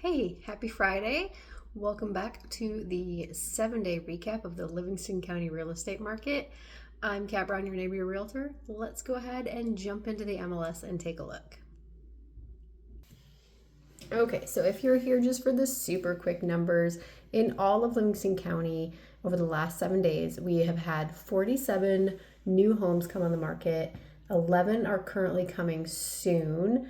Hey, happy Friday. Welcome back to the 7-day recap of the Livingston County real estate market. I'm Kat Brown, your neighborhood realtor. Let's go ahead and jump into the MLS and take a look. Okay, so if you're here just for the super quick numbers, in all of Livingston County over the last 7 days, we have had 47 new homes come on the market. 11 are currently coming soon.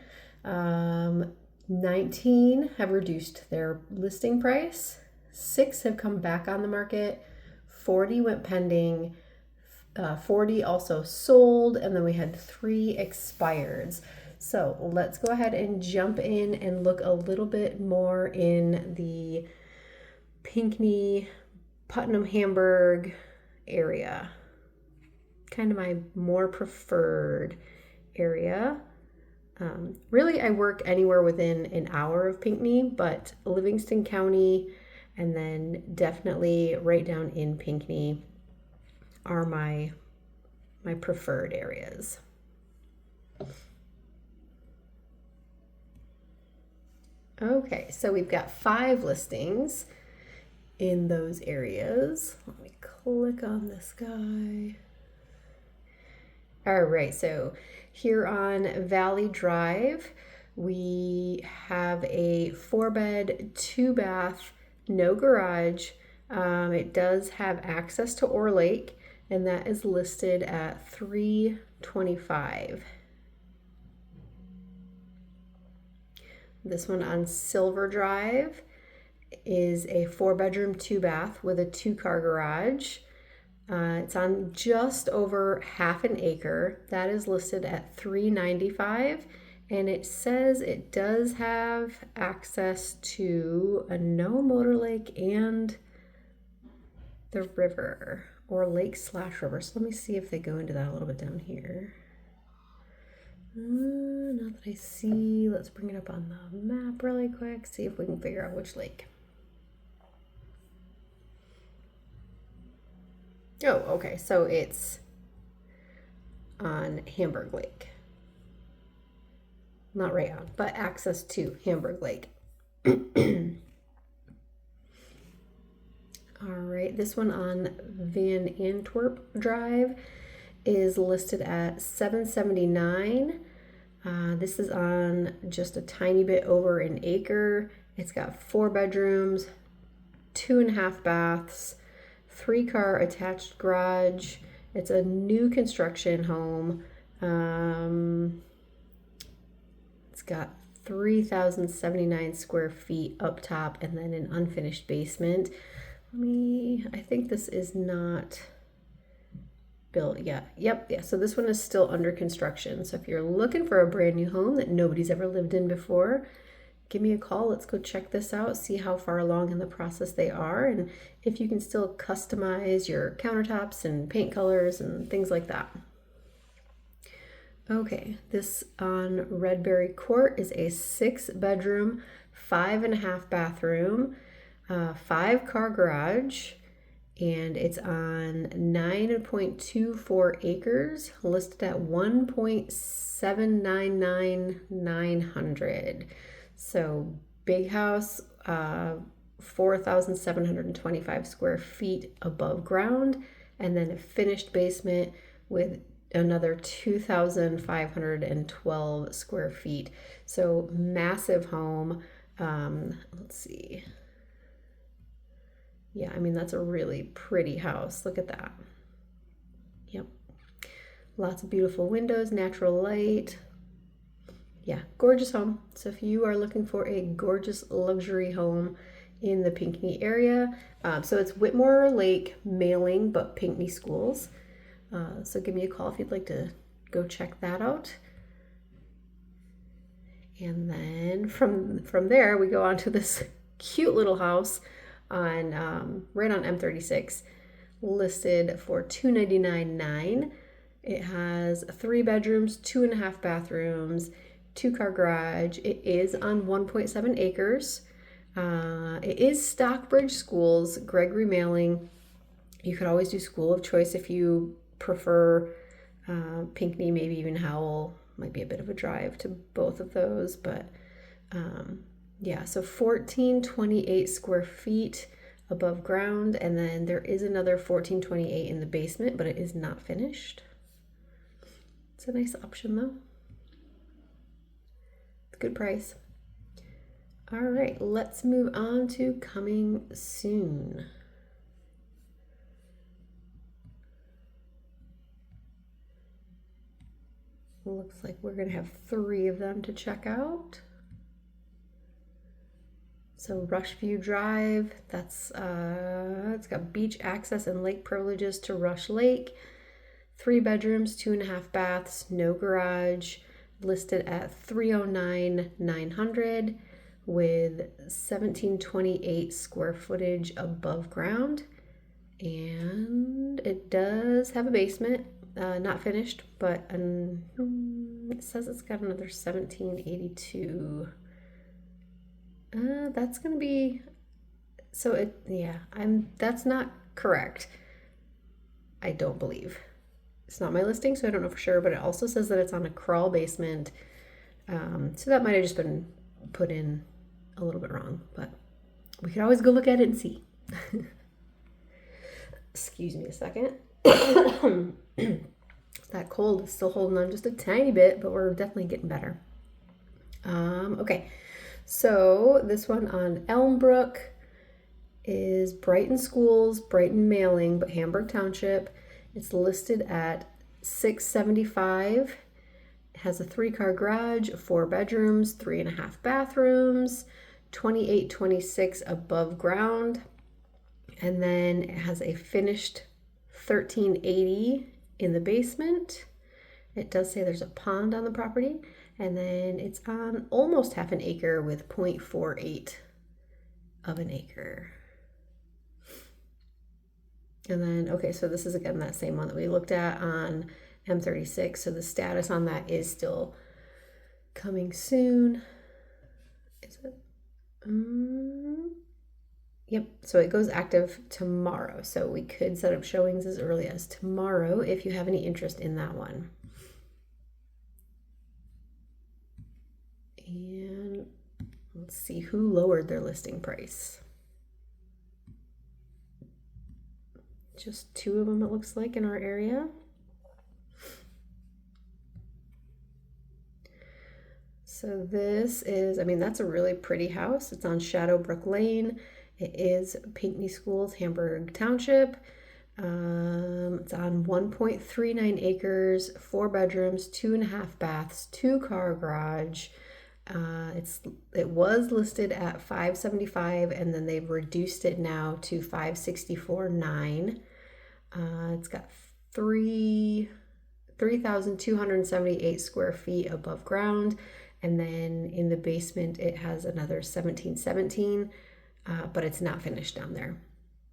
19 have reduced their listing price. 6 have come back on the market. 40 went pending. 40 also sold, and then we had 3 expireds. So let's go ahead and jump in and look a little bit more in the Pinckney, Putnam, Hamburg area. Kind of my more preferred area. Really, I work anywhere within an hour of Pinckney, but Livingston County and then definitely right down in Pinckney are my preferred areas. Okay, so we've got 5 listings in those areas. Let me click on this guy. All right, so here on Valley Drive, we have a 4-bed, 2-bath, no garage. It does have access to Ore Lake, and that is listed at $325. This one on Silver Drive is a 4-bedroom, 2-bath with a 2-car garage. It's on just over half an acre. That is listed at $395, and it says it does have access to a no motor lake and the river, or lake/river. So let me see if they go into that a little bit down here. Not that I see. Let's bring it up on the map really quick, see if we can figure out which lake. Oh, okay, so it's on Hamburg Lake. Not right on, but access to Hamburg Lake. All right, this one on Van Antwerp Drive is listed at $779. This is on just a tiny bit over an acre. It's got 4 bedrooms, 2.5 baths, 3-car attached garage. It's a new construction home. It's got 3,079 square feet up top and then an unfinished basement. I think this is not built yet. Yep, yeah, so this one is still under construction. So if you're looking for a brand new home that nobody's ever lived in before, give me a call. Let's go check this out, see how far along in the process they are, and if you can still customize your countertops and paint colors and things like that. Okay, this on Redberry Court is a 6-bedroom, 5.5 bathroom, 5-car garage, and it's on 9.24 acres, listed at $1.799900. So big house, 4,725 square feet above ground, and then a finished basement with another 2,512 square feet. So massive home. Let's see. Yeah, that's a really pretty house. Look at that. Yep. Lots of beautiful windows, natural light. Yeah, gorgeous home. So if you are looking for a gorgeous luxury home in the Pinckney area, so it's Whitmore Lake mailing, but Pinckney schools. So give me a call if you'd like to go check that out. And then from there, we go on to this cute little house on right on M36, listed for $299,900. It has 3 bedrooms, 2.5 bathrooms, 2-car garage. It is on 1.7 acres. It is Stockbridge Schools, Gregory mailing. You could always do school of choice if you prefer. Pinckney, maybe even Howell, might be a bit of a drive to both of those, but Yeah, so 1428 square feet above ground, and then there is another 1428 in the basement, but it is not finished. It's a nice option though. Good price. All right, let's move on to coming soon. Looks like we're gonna have 3 of them to check out. So Rushview Drive, that's it's got beach access and lake privileges to Rush Lake. 3 bedrooms, 2.5 baths, no garage, listed at $309,900 with 1728 square footage above ground. And it does have a basement, not finished, but it says it's got another 1782. That's gonna be, so it, yeah, that's not correct. I don't believe. It's not my listing, so I don't know for sure, but it also says that it's on a crawl basement. So that might have just been put in a little bit wrong, but we could always go look at it and see. Excuse me a second. That cold is still holding on just a tiny bit, but we're definitely getting better. Okay, so this one on Elmbrook is Brighton Schools, Brighton Mailing, but Hamburg Township. It's listed at $675. It has a 3-car garage, 4 bedrooms, 3.5 bathrooms, 2826 above ground. And then it has a finished 1380 in the basement. It does say there's a pond on the property. And then it's on almost half an acre with 0.48 of an acre. And then, okay, so this is again that same one that we looked at on M36. So the status on that is still coming soon. Is it? Yep, so it goes active tomorrow. So we could set up showings as early as tomorrow if you have any interest in that one. And let's see who lowered their listing price. Just 2 of them, it looks like, in our area. So this is, I mean, that's a really pretty house. It's on Shadowbrook Lane. It is Pinckney Schools, Hamburg Township. It's on 1.39 acres, 4 bedrooms, 2.5 baths, 2-car garage. It was listed at $575, and then they've reduced it now to $564,900. It's got 3,278 square feet above ground, and then in the basement it has another 1717, but it's not finished down there.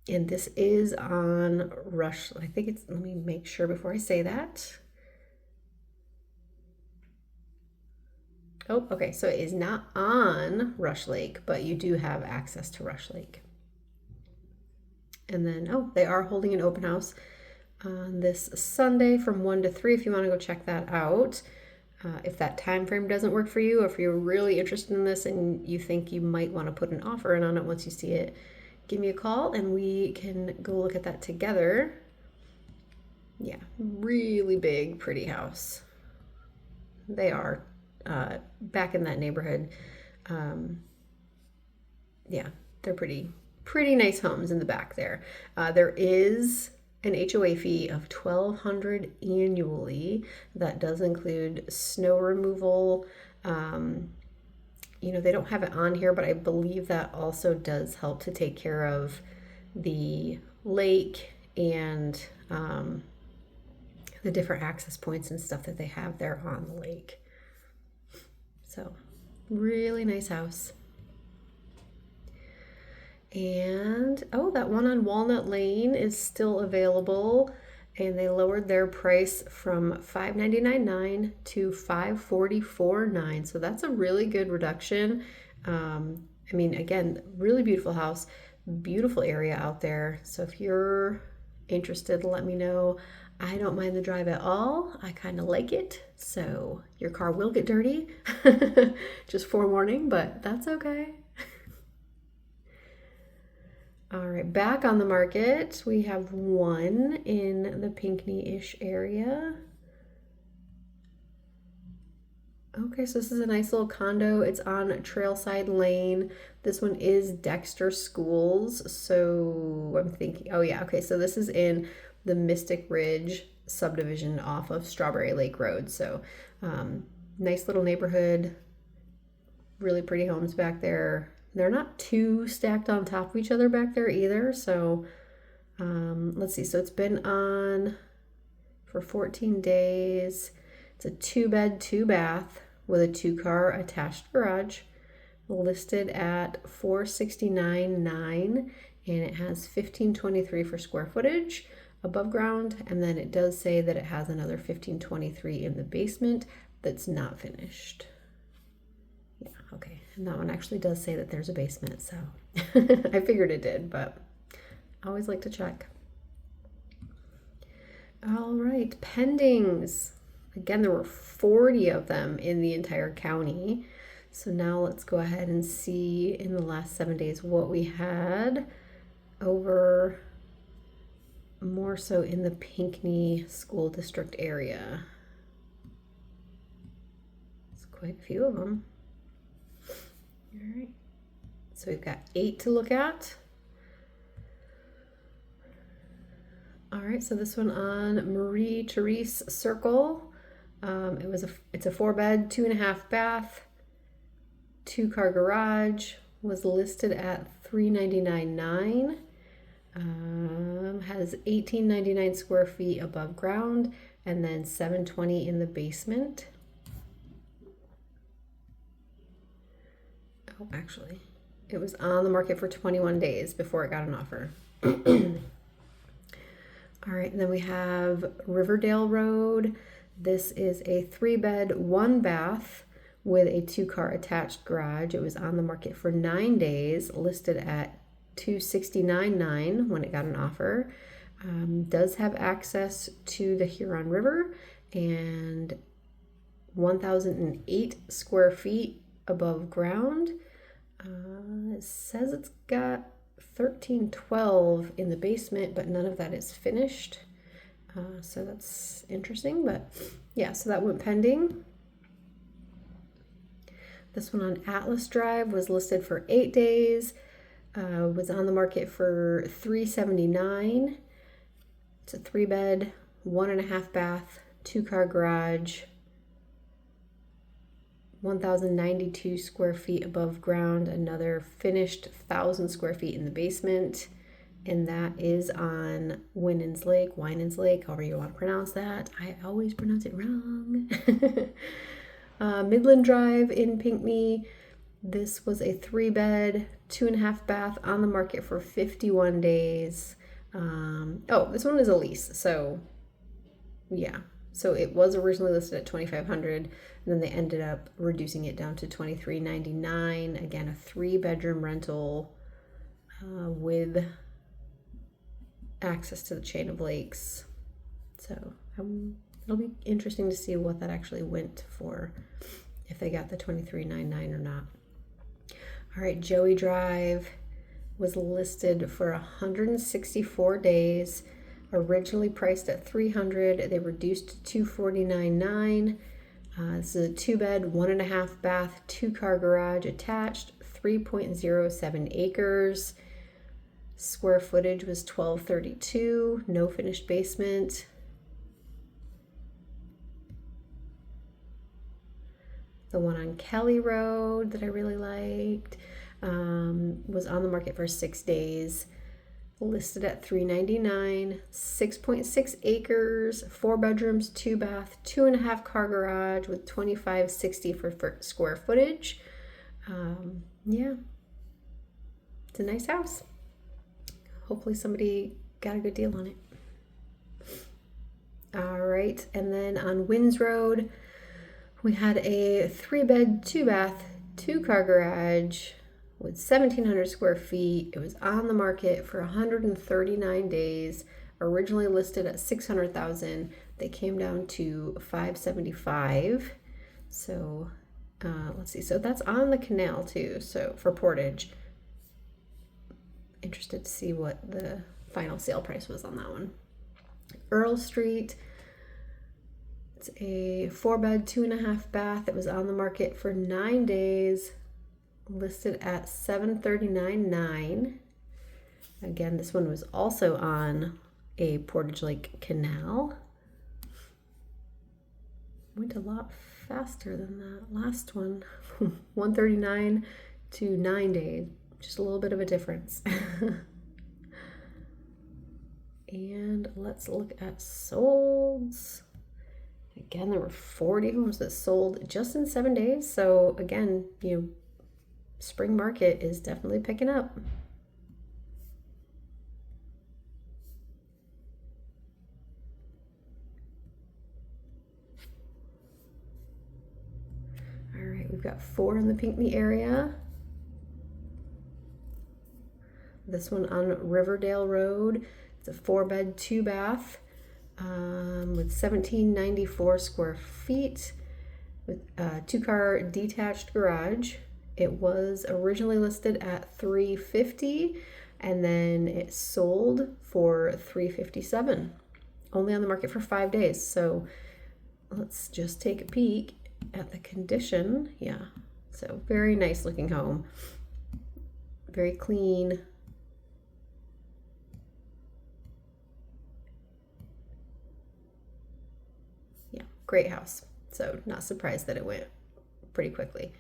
And this is on Rush. I think it's, let me make sure before I say that. Oh, okay, so it is not on Rush Lake, but you do have access to Rush Lake. And then, oh, they are holding an open house on this Sunday from 1 to 3 if you want to go check that out. If that time frame doesn't work for you, or if you're really interested in this and you think you might want to put an offer in on it once you see it, give me a call and we can go look at that together. Yeah, really big, pretty house. They are. Back in that neighborhood. Yeah, they're pretty nice homes in the back there. There is an HOA fee of $1,200 annually. That does include snow removal. You know, they don't have it on here, but I believe that also does help to take care of the lake and the different access points and stuff that they have there on the lake. So, really nice house. And, oh, that one on Walnut Lane is still available, and they lowered their price from $599,900 to $544,900. So that's a really good reduction. I mean, again, really beautiful house, beautiful area out there. So if you're interested, let me know. I don't mind the drive at all. I kind of like it. So your car will get dirty, just forewarning, but that's okay. All right, back on the market, we have one in the Pinckney-ish area. Okay, so this is a nice little condo. It's on Trailside Lane. This one is Dexter Schools. So I'm thinking, oh yeah, okay, so this is in the Mystic Ridge subdivision off of Strawberry Lake Road. So nice little neighborhood, really pretty homes back there. They're not too stacked on top of each other back there either. So let's see. So it's been on for 14 days. It's a 2-bed, 2-bath with a 2-car attached garage, listed at $469,900, and it has $1,523 for square footage above ground. And then it does say that it has another $1,523 in the basement that's not finished. Yeah, okay. And that one actually does say that there's a basement, so I figured it did, but I always like to check. All right, pendings. Again, there were 40 of them in the entire county. So now let's go ahead and see in the last 7 days what we had over more so in the Pinckney School District area. It's quite a few of them. All right, so we've got 8 to look at. All right, so this one on Marie Therese Circle. It's a 4-bed, 2.5-bath, 2-car garage. Was listed at $399,900. Has 1,899 square feet above ground, and then 720 in the basement. Oh, actually, it was on the market for 21 days before it got an offer. All right, and then we have Riverdale Road. This is a 3-bed, 1-bath with a 2-car attached garage. It was on the market for 9 days, listed at $269,900 when it got an offer. Does have access to the Huron River and 1,008 square feet above ground. It says it's got 1312 in the basement, but none of that is finished. So that's interesting, but yeah, so that went pending. This one on Atlas Drive was listed for 8 days, was on the market for $379,000. It's a 3-bed, 1.5-bath, 2-car garage, 1,092 square feet above ground, another finished 1,000 square feet in the basement. And that is on Winans Lake, however you want to pronounce that. I always pronounce it wrong. Midland Drive in Pinckney. This was a 3-bed, 2.5-bath on the market for 51 days. This one is a lease. So yeah, so it was originally listed at $2,500, and then they ended up reducing it down to $2,399. Again, a 3-bedroom rental with access to the chain of lakes. So it'll be interesting to see what that actually went for, if they got the $2,399 or not. All right, Joey Drive was listed for 164 days, originally priced at $300,000. They reduced to $249,900. This is a 2-bed, 1.5-bath, 2-car garage attached, 3.07 acres. Square footage was 1,232, no finished basement. The one on Kelly Road that I really liked was on the market for 6 days, listed at $399, 6.6 acres, 4 bedrooms, 2-bath, 2.5-car garage with 2,560 for square footage. Yeah, it's a nice house. Hopefully somebody got a good deal on it. All right, and then on Winds Road, we had a 3-bed, 2-bath, 2-car garage with 1,700 square feet. It was on the market for 139 days, originally listed at $600,000. they came down to $575. So let's see. So that's on the canal too. So for Portage, interested to see what the final sale price was on that one. Earl Street. It's a 4-bed, 2.5 bath. It was on the market for 9 days, listed at $739,900. Again, this one was also on a Portage Lake canal. Went a lot faster than that last one. 139 to 9 days, just a little bit of a difference. And let's look at solds. Again, there were 40 homes that sold just in 7 days. So again, spring market is definitely picking up. All right, we've got 4 in the Pinckney area. This one on Riverdale Road. It's a 4-bed, 2-bath with 1,794 square feet with a 2-car detached garage. It was originally listed at $350,000 and then it sold for $357,000. Only on the market for 5 days. So let's just take a peek at the condition. Yeah, so very nice looking home. Very clean. Yeah, great house. So not surprised that it went pretty quickly.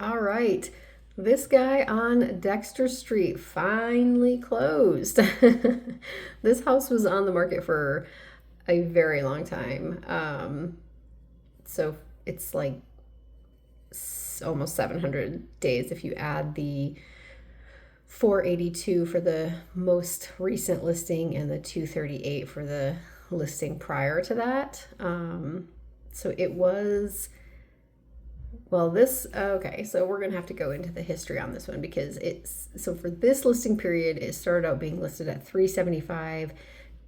All right, this guy on Dexter Street finally closed. This house was on the market for a very long time. So it's like almost 700 days if you add the 482 for the most recent listing and the 238 for the listing prior to that. So it was, well, this, okay, so we're gonna have to go into the history on this one because so for this listing period, it started out being listed at $375,000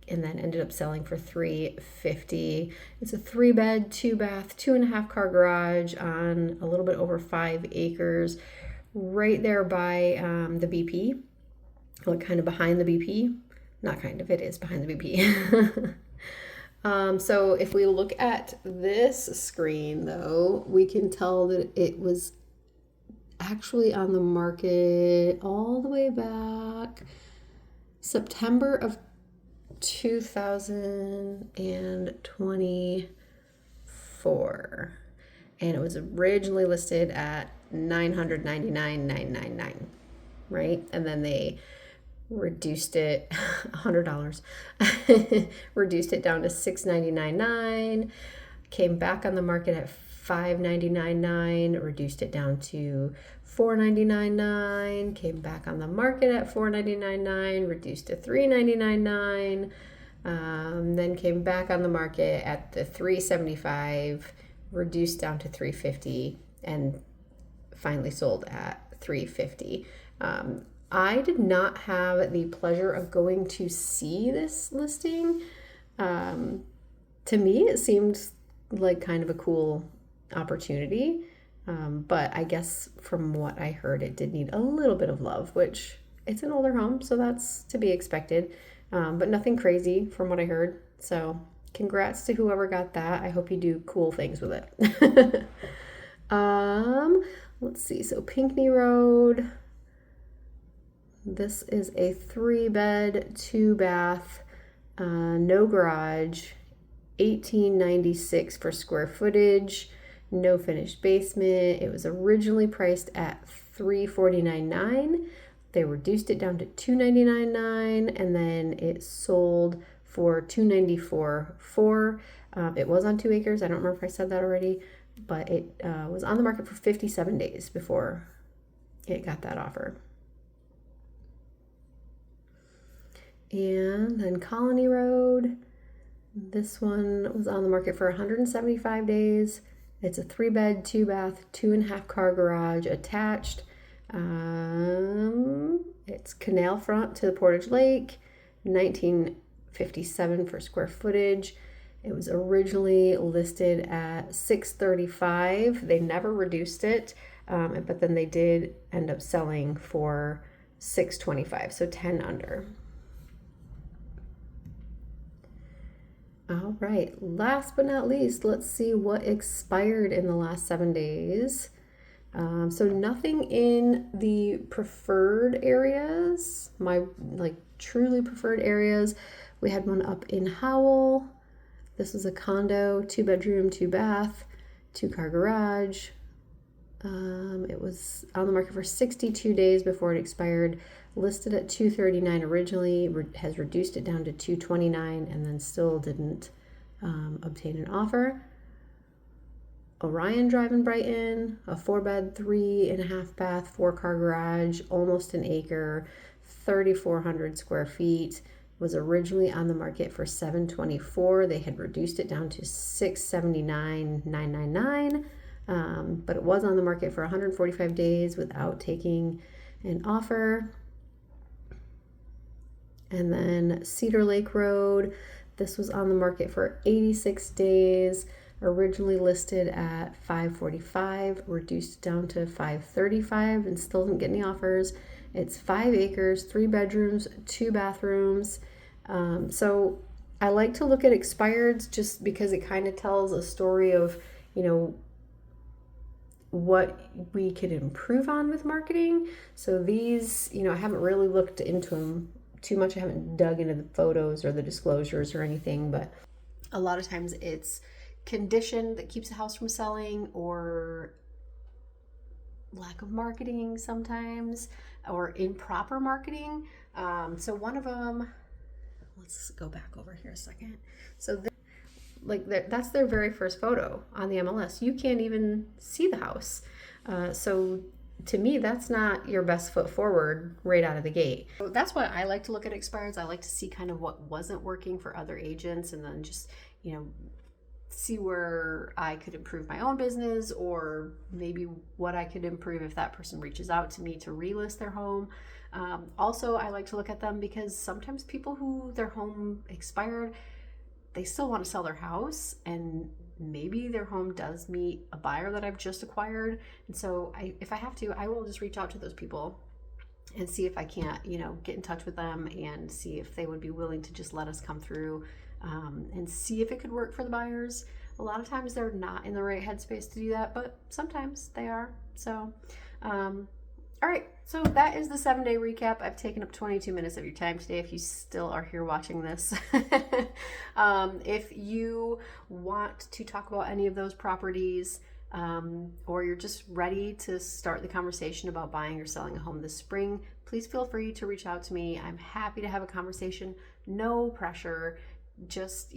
and then ended up selling for $350,000. It's a 3-bed, 2-bath, 2.5-car garage on a little bit over 5 acres, right there by the BP, like kind of behind the BP. Not kind of, it is behind the BP. So if we look at this screen though, we can tell that it was actually on the market all the way back September of 2024, and it was originally listed at $999,999, right? And then they reduced it $100, reduced it down to $699,999, came back on the market at $599,999, reduced it down to $499,999, came back on the market at $499,999, reduced to $399,999, then came back on the market at the $375,000, reduced down to $350,000, and finally sold at $350,000. I did not have the pleasure of going to see this listing. To me, it seemed like kind of a cool opportunity. But I guess from what I heard, it did need a little bit of love, which it's an older home, so that's to be expected. But nothing crazy from what I heard. So congrats to whoever got that. I hope you do cool things with it. Let's see. So Pinckney Road. This is a 3-bed, 2-bath, no garage, $1,896 for square footage, no finished basement. It was originally priced at $349,900. They reduced it down to $299,900, and then it sold for $294,400. It was on 2 acres. I don't remember if I said that already, but it was on the market for 57 days before it got that offer. And then Colony Road, this one was on the market for 175 days. It's a 3-bed, 2-bath, 2.5-car garage attached. It's canal front to the Portage Lake, 19 $557 for square footage. It was originally listed at $635. They never reduced it, but then they did end up selling for $625, so 10 under. All right, last but not least, let's see what expired in the last 7 days. So nothing in the preferred areas, my truly preferred areas. We had one up in Howell. This was a condo, 2-bedroom, 2-bath, 2-car garage. It was on the market for 62 days before it expired, listed at $239 originally, has reduced it down to $229, and then still didn't obtain an offer. Orion Drive in Brighton, a 4-bed, 3.5-bath, 4-car garage, almost an acre, 3,400 square feet. Was originally on the market for $724. They had reduced it down to $679,999, but it was on the market for 145 days without taking an offer. And then Cedar Lake Road, this was on the market for 86 days, originally listed at $545, reduced down to $535, and still didn't get any offers. It's 5 acres, 3 bedrooms, 2 bathrooms. So I like to look at expireds just because it kind of tells a story of, what we could improve on with marketing. So these, I haven't really looked into them too much. I haven't dug into the photos or the disclosures or anything, but a lot of times it's condition that keeps the house from selling, or lack of marketing sometimes, or improper marketing. So one of them, let's go back over here a second. So that's their very first photo on the MLS. You can't even see the house. So to me, that's not your best foot forward right out of the gate. So that's why I like to look at expireds. I like to see kind of what wasn't working for other agents, and then just, see where I could improve my own business, or maybe what I could improve if that person reaches out to me to relist their home. Also, I like to look at them because sometimes people who their home expired, they still want to sell their house, and maybe their home does meet a buyer that I've just acquired. And so if I have to, I will just reach out to those people and see if I can't, get in touch with them and see if they would be willing to just let us come through, and see if it could work for the buyers. A lot of times they're not in the right headspace to do that, but sometimes they are. So, all right, so that is the 7-day recap. I've taken up 22 minutes of your time today if you still are here watching this. If you want to talk about any of those properties, or you're just ready to start the conversation about buying or selling a home this spring, please feel free to reach out to me. I'm happy to have a conversation. No pressure, just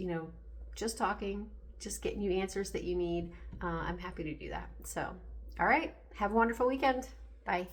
talking, just getting you answers that you need. I'm happy to do that. So, all right, have a wonderful weekend. Bye.